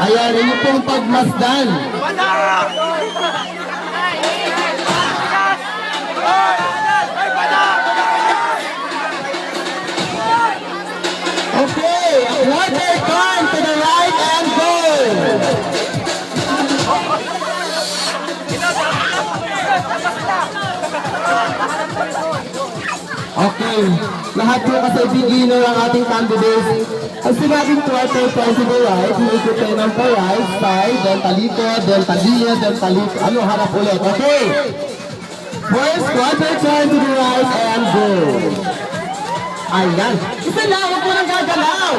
Ayan, inyo pong pagmasdan. Okay, water turn to the right and go. Okay, lahat po kasi beginner ang ating candidates. Ang sinabing quarter turn to the right, umiikot tayo ng right side, then talikod, then taliya, then talikod. Ano, harap ulit. Okay. First, quarter turn to the right and go. Ayan. Isa lang, huwag mo nang gagalaw.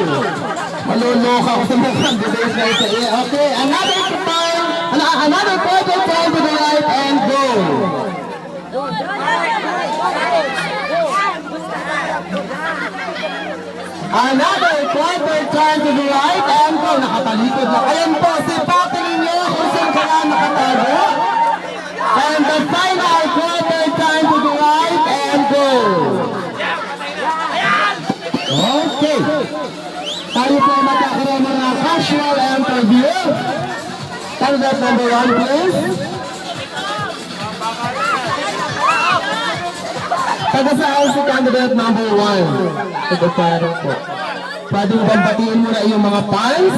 Maloloka ako sa mga candidates na isa. Okay, another quarter turn to the right and go. Another quarter turn to the right and go. Nakatalikod na. Ayan po, sipatin ninyo kung saan kaya nakatago. And the final quarter turn to the right and go. Okay. Tayo po magkakaroon ng mga casual interview. Candidate number 1, please. Taga saan si candidate number 1? Taga-paro po. Pwede mo bang batiin muna iyong mga fans?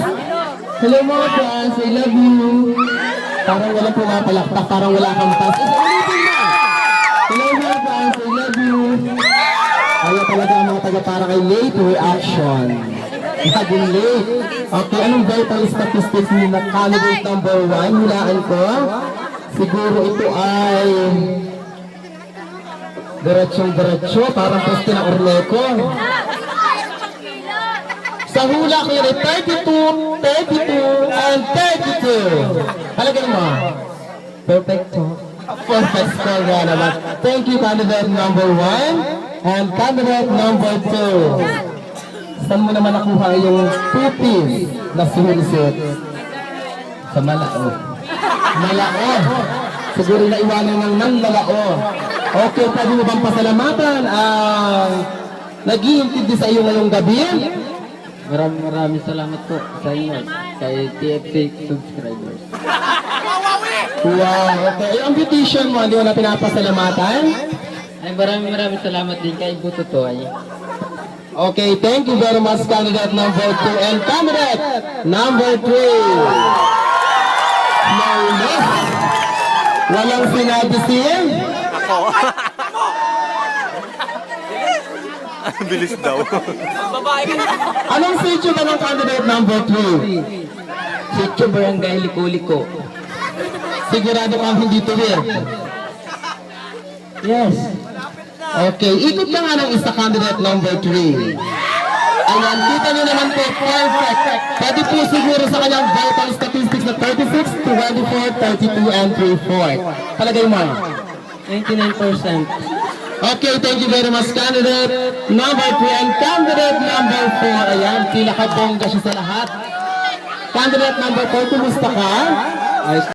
Hello mga fans, I love you. Parang walang pumapalakpak, parang wala kang fans. Ulitin mo! Hello mga fans, I love you. Kaya talaga ang mga taga-para kay late reaction. Laging late. Okay, anong vital statistics ni na candidate number 1? Hulaan ko. Siguro ito ay diretsyo, parang poste ng Orleco. Sa hula ko yun ay 32, 32, and 32. Halagyan mo. Perfecto. Perfect score nga naman. Thank you, candidate number 1 and candidate number 2. Saan mo naman nakuha yung 2-piece na swimsuit? Sa Malao. Malao. Siguro na iwanan ng Malao. Okay, pwede mo bang pasalamatan ang nag-iintindi sa iyo ngayong gabi? Maraming salamat po sa inyo, kay TFC subscribers. Wow, okay. Yung petition mo, hindi mo na pinapasalamatan? Ay, maraming salamat din kay Bututoy. Okay, thank you very much, candidate number 2 and candidate number 3. Flawless. Walang sinabi siya. Bilis daw. Anong sityo ba ng candidate number 3? Sityo Barangay Liko-Liko. Sigurado kang hindi tuwid. Yes. Okay, ikot na nga ng isa candidate number 3. Ayan, kita nyo naman po, perfect. Pwede po siguro sa kanyang vital statistics na 36, 24, 32, and 3-4. Palagay mo. 99%. Okay, thank you very much, candidate number 3 and candidate number 4. Ayan, pinakabongga siya sa lahat. Candidate number 4, kumusta ka?